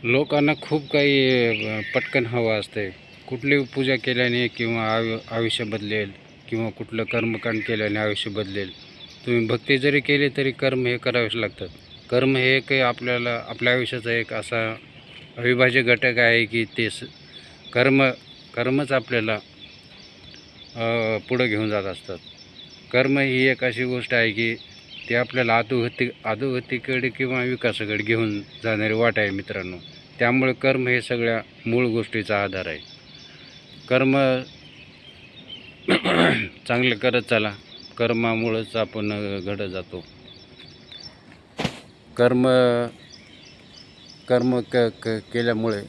लोकांना खूप काही पटकन हवं असते. कुठली पूजा केल्याने किंवा आयुष्य बदलेल किंवा कुठलं कर्मकांड केल्याने आयुष्य बदलेल. तुम्ही भक्ती जरी केली तरी कर्म हे करावेच लागतात. कर्म हे काही आपल्याला आपल्या आयुष्याचा एक असा अविभाज्य घटक आहे की कर्म कर्मच आपल्याला पुढं घेऊन जात असतात. कर्म ही एक अशी गोष्ट आहे की ते आपल्याला अधोगतीकडे किंवा विकासाकडे घेऊन जाणारी वाट आहे मित्रांनो. त्यामुळे कर्म हे सगळ्या मूळ गोष्टीचा आधार आहे. कर्म चांगलं करत चला, कर्मामुळंच आपण घडत जातो. कर्म कर्म क क केल्यामुळे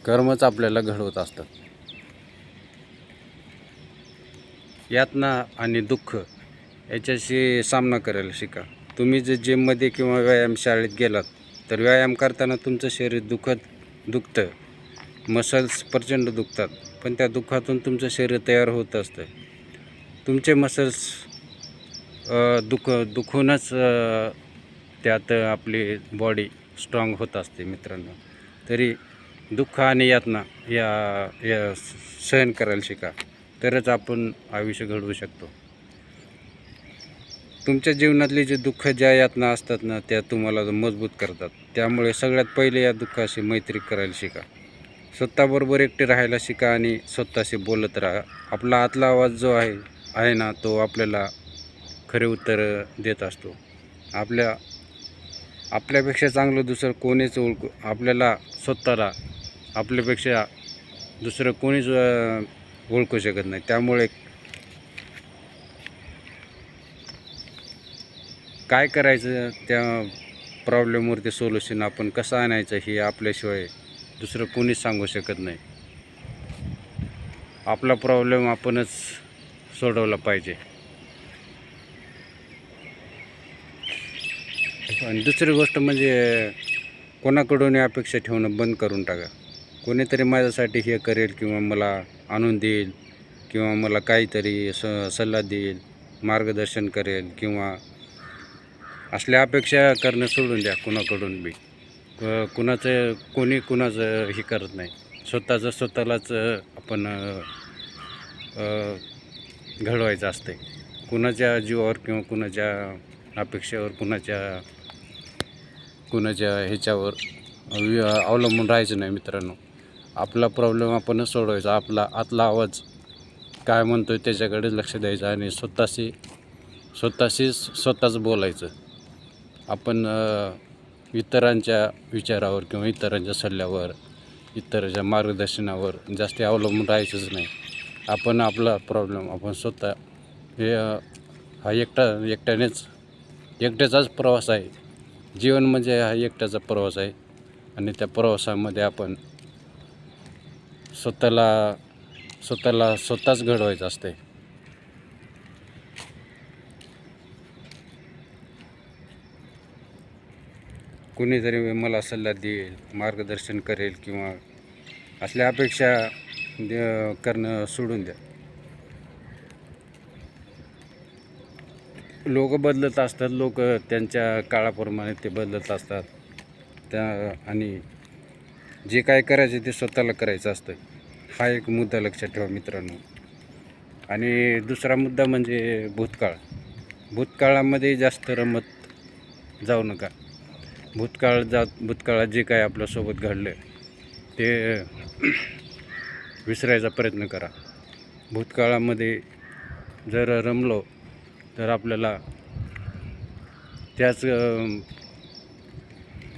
कर्मच आपल्याला घडवत असतात. यातना आणि दुःख याच्याशी सामना करायला शिका. तुम्ही जर जिममध्ये किंवा व्यायामशाळेत गेलात तर व्यायाम करताना तुमचं शरीर दुखतं, मसल्स प्रचंड दुखतात. पण त्या दुःखातून तुमचं शरीर तयार होत असतं. तुमचे मसल्स दुखूनच त्यात आपली बॉडी स्ट्रॉंग होत असते मित्रांनो. तरी दुःख आणि यातना या सहन करायला शिका, तरच आपण आयुष्य घडवू शकतो. तुमच्या जीवनातले जे दुःख ज्या यातना असतात ना, त्या तुम्हाला मजबूत करतात. त्यामुळे सगळ्यात पहिले या दुःखाशी मैत्री करायला शिका. स्वतःबरोबर एकटे राहायला शिका आणि स्वतःशी बोलत राहा. आपला आतला आवाज जो आहे ना, तो आपल्याला खरे उत्तर देत असतो. आपल्यापेक्षा चांगलं दुसरं कोणीच आपल्याला स्वतःला आपल्यापेक्षा दुसरं कोणीच ओळखू शकत नाही. त्यामुळे काय करायचं, त्या प्रॉब्लेमवरती सोल्युशन आपण कसं आणायचं हे आपल्याशिवाय दुसरं कोणीच सांगू शकत नाही. आपला प्रॉब्लेम आपणच सोडवला पाहिजे. आणि दुसरी गोष्ट म्हणजे कोणाकडून अपेक्षा ठेवणं बंद करून टाका. कोणीतरी माझ्यासाठी हे करेल किंवा मला आणून देईल किंवा मला काहीतरी सल्ला देईल, मार्गदर्शन करेल किंवा असल्या अपेक्षा करणं सोडून द्या. कुणाकडून बी कोणी कुणाचं हे करत नाही. स्वतःलाच आपण घडवायचं असते. कुणाच्या जीवावर किंवा कुणाच्या अपेक्षेवर कुणाच्या ह्याच्यावर अवलंबून राहायचं नाही मित्रांनो. आपला प्रॉब्लेम आपणच सोडवायचा. आपला आतला आवाज काय म्हणतोय त्याच्याकडे लक्ष द्यायचं आणि स्वतःच बोलायचं. आपण इतरांच्या विचारावर किंवा इतरांच्या सल्ल्यावर, इतरांच्या मार्गदर्शनावर जास्त अवलंबून राहायचंच नाही. आपण आपला प्रॉब्लेम आपण स्वतः हा एकट्याचाच प्रवास आहे. जीवन म्हणजे हा एकट्याचा प्रवास आहे आणि त्या प्रवासामध्ये आपण स्वतःच घडवायचं असते. कुणीतरी मला सल्ला देईल, मार्गदर्शन करेल किंवा असल्या अपेक्षा करणं सोडून द्या. लोक बदलत असतात. लोक त्यांच्या काळाप्रमाणे ते बदलत असतात. आणि जे काय करायचं ते स्वतःला करायचं असतं. हा एक मुद्दा लक्षात ठेवा मित्रांनो. आणि दुसरा मुद्दा म्हणजे भूतकाळामध्ये जास्त रमत जाऊ नका. भूतकाळात जे काय आपल्यासोबत घडलं ते विसरायचा प्रयत्न करा. भूतकाळामध्ये जर रमलो तर आपल्याला त्याच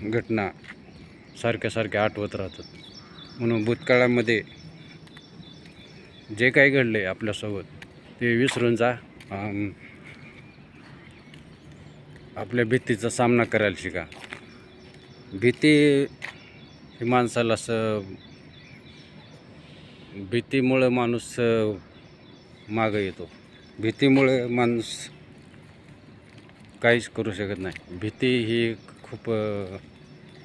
घटना सारख्या आठवत राहतात. म्हणून भूतकाळामध्ये जे काही घडले आपल्यासोबत ते विसरून जा. आपल्या भीतीचा सामना करायला शिका. भीती ही माणसाला भीतीमुळं माणूस मागं येतो. भीतीमुळे माणूस काहीच करू शकत नाही. भीती ही खूप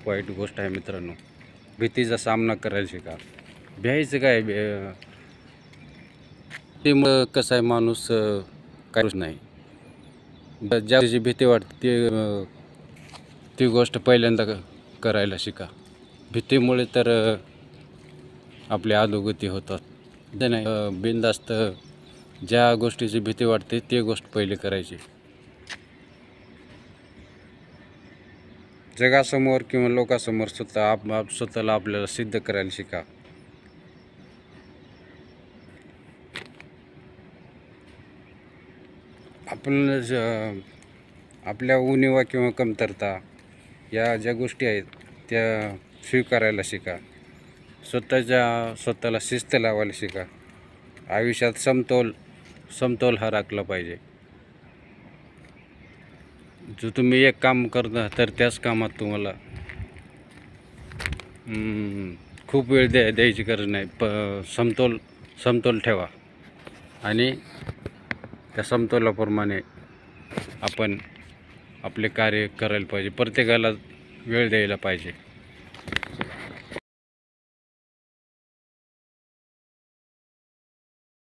वाईट गोष्ट आहे मित्रांनो. भीतीचा सामना करायला शिका. भ्यायचं काय, भीतीमुळं कसं आहे माणूस काहीच नाही. ज्या गोष्टीची भीती वाटते ती गोष्ट पहिल्यांदा करायला शिका. भीतीमुळे तर आपली अधोगती होतात. ते नाही बिनधास्त ज्या गोष्टीची भीती वाटते ती गोष्ट पहिले करायची. जगासमोर किंवा लोकांसमोर स्वतःला आपल्याला सिद्ध करायला शिका. आपण आपल्या उणिवा किंवा कमतरता या ज्या गोष्टी आहेत त्या स्वीकारायला शिका. स्वतःला शिस्त लावायला शिका. आयुष्यात समतोल हा राखला पाहिजे. जो तुम्ही एक काम करता तर त्याच कामात तुम्हाला खूप वेळ द्यायची गरज नाही. समतोल ठेवा आणि त्या समतोलाप्रमाणे आपण आपले कार्य करायला पाहिजे. प्रत्येकाला वेळ द्यायला पाहिजे.